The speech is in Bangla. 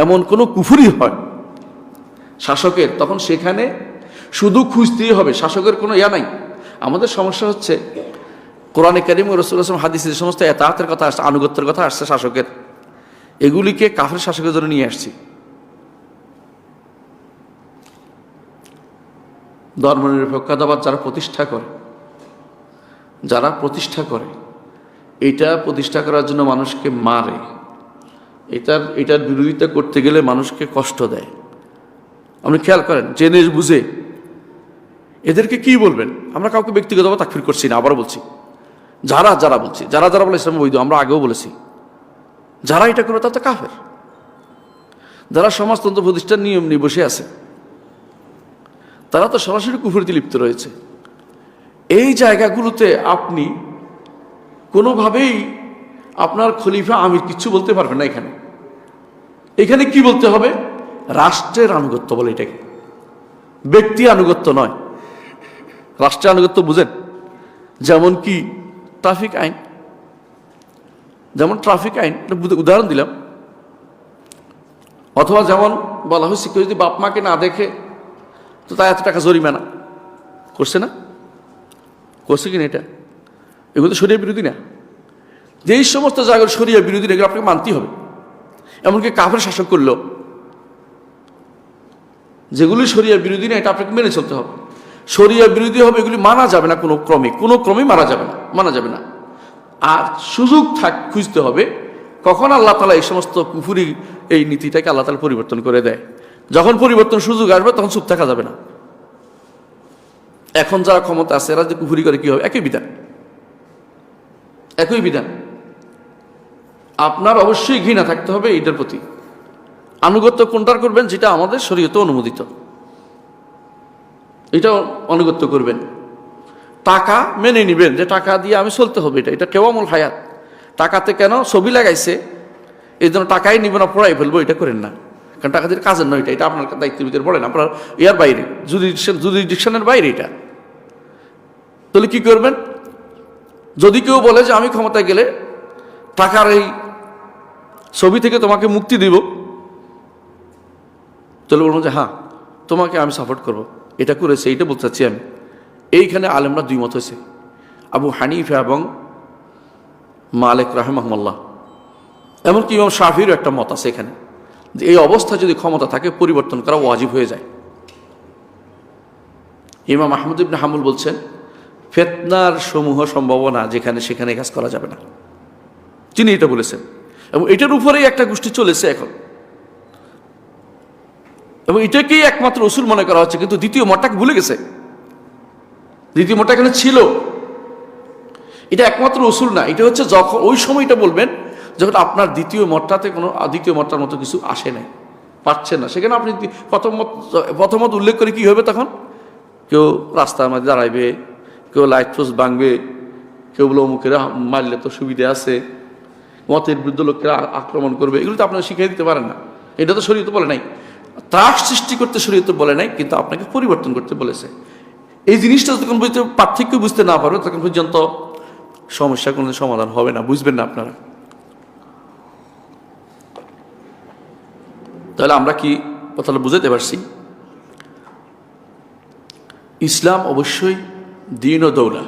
এমন কোনো কুফরি হয় শাসকের, তখন সেখানে শুধু খুঁজতেই হবে, শাসকের কোনো ইয়া নাই। আমাদের সমস্যা হচ্ছে কোরআনে কারীম ও রাসূলুল্লাহ সাল্লাল্লাহু আলাইহি ওয়াসাল্লাম হাদিসে যে সমস্ত এতাআতের কথা আসছে, আনুগত্যের কথা আসছে শাসকের, এগুলিকে কাফের শাসকের জন্য নিয়ে আসছি। ধর্মনিরপেক্ষতাবাদ যারা প্রতিষ্ঠা করে এটা প্রতিষ্ঠা করার জন্য মানুষকে মারে, এটার বিরোধিতা করতে গেলে মানুষকে কষ্ট দেয়। আপনি খেয়াল করেন, জেনে বুঝে এদেরকে কি বলবেন? আমরা কাউকে ব্যক্তিগতভাবে তাকফির করছি না, আবারও বলছি, যারা বলে ইসলাম বৈধ, আমরা আগেও বলেছি, যারা এটা করে তারা তো কাফের। যারা সমাজতন্ত্র প্রতিষ্ঠার নিয়ম নিয়ে বসে আছে তারা তো সরাসরি কুফরিতে লিপ্ত রয়েছে। এই জায়গাগুলোতে আপনি কোনোভাবেই আপনার খলিফা আমির কিচ্ছু বলতে পারবেন না। এখানে কি বলতে হবে? রাষ্ট্রের আনুগত্য বলে এটাকে, ব্যক্তি আনুগত্য নয়। রাষ্ট্রের আনুগত্য বুঝেন? যেমন কি ট্রাফিক আইন, উদাহরণ দিলাম। অথবা যেমন বলা হয়েছে কেউ যদি বাপ মাকে না দেখে তো তাই এত টাকা জরিমানা করছে না, করছে কিনা? এগুলো তো শরিয়া বিরোধী না। যেই সমস্ত জায়গার শরিয়া বিরোধী এগুলো আপনাকে মানতেই হবে। এমনকি কাফের শাসক করলেও যেগুলি শরিয়া বিরোধী না এটা আপনাকে মেনে চলতে হবে। শরিয়া বিরোধী হবে এগুলি মানা যাবে না, কোনো ক্রমে মানা যাবে না। আর সুযোগ খুঁজতে হবে কখন আল্লাহ তাআলা এই সমস্ত কুফরি এই নীতিটাকে আল্লাহ তাআলা পরিবর্তন করে দেয়। যখন পরিবর্তন সুযোগ আসবে তখন চুপ থাকা যাবে না। এখন যারা ক্ষমতা আছে এরা যে কুফরি করে কি হবে? একই বিধান। আপনার অবশ্যই ঘৃণা থাকতে হবে এটার প্রতি। আনুগত্য কোনটার করবেন? যেটা আমাদের শরীয়তে অনুমোদিত, এটা আনুগত্য করবেন। টাকা মেনে নিবেন যে টাকা দিয়ে আমি চলতে হবে, এটা কেওয়ামুল হায়াত। টাকাতে কেন ছবি লাগাইছে এই জন্য টাকাই নিব না, পড়াই ফেলবো, এটা করেন না। কারণ টাকা দিয়ে কাজের নয়, এটা আপনার দায়িত্বের ভিতরে পড়ে না, আপনার ইয়ার বাইরে, জুরিডিকশনের বাইরে এটা। তাহলে কি করবেন? যদি কেউ বলে যে আমি ক্ষমতায় গেলে টাকার এই ছবি থেকে তোমাকে মুক্তি দিব, তাহলে বলবো যে হ্যাঁ তোমাকে আমি সাপোর্ট করব, এটা করেছে, এইটা বলতে চাচ্ছি আমি। এইখানে আলেমরা দুই মত হয়েছে, আবু হানিফা এবং মালিক রাহিমাহুল্লাহ, এমনকি ইমাম শাফিরও একটা মত আছে এখানে, যে এই অবস্থা যদি ক্ষমতা থাকে পরিবর্তন করা ওয়াজিব হয়ে যায়। ইমাম আহমদ ইবনে হাম্বল বলছেন ফিতনার সমূহ সম্ভাবনা যেখানে সেখানে কাজ করা যাবে না, তিনি এটা বলেছেন। এবং এটার উপরেই একটা গোষ্ঠী চলেছে এখন, এবং এটাকেই একমাত্র উসুল মনে করা হচ্ছে। কিন্তু দ্বিতীয় মতটাকে ভুলে গেছে। দ্বিতীয় মতটা এখানে ছিল, এটা একমাত্র উসুল না। এটা হচ্ছে যখন ওই সময়টা বলবেন যখন আপনার দ্বিতীয় মতটার মতো কিছু আসে নাই, পাচ্ছেন না, সেখানে আপনি প্রথমত উল্লেখ করে কি হবে? তখন কেউ রাস্তার মধ্যে দাঁড়াইবে, কেউ লাইট পোস্ট ভাঙবে, কেউ বলে অমুকেরা মারলে তো সুবিধা আছে, মতের বিরুদ্ধে লোকেরা আক্রমণ করবে, এগুলো তো আপনারা শিখিয়ে দিতে পারেন না। এটা তো শরীয়তে বলে নাই। ত্রাস সৃষ্টি করতে শরীয়তে বলে নাই, কিন্তু আপনাকে পরিবর্তন করতে বলেছে। এই জিনিসটা যখন পার্থক্য বুঝতে না পারবে তখন পর্যন্ত সমস্যা কোনো সমাধান হবে না, বুঝবেন না আপনারা। তাহলে আমরা কি কথাটা বুঝাতে পারছি? ইসলাম অবশ্যই দ্বীন ও দৌলা,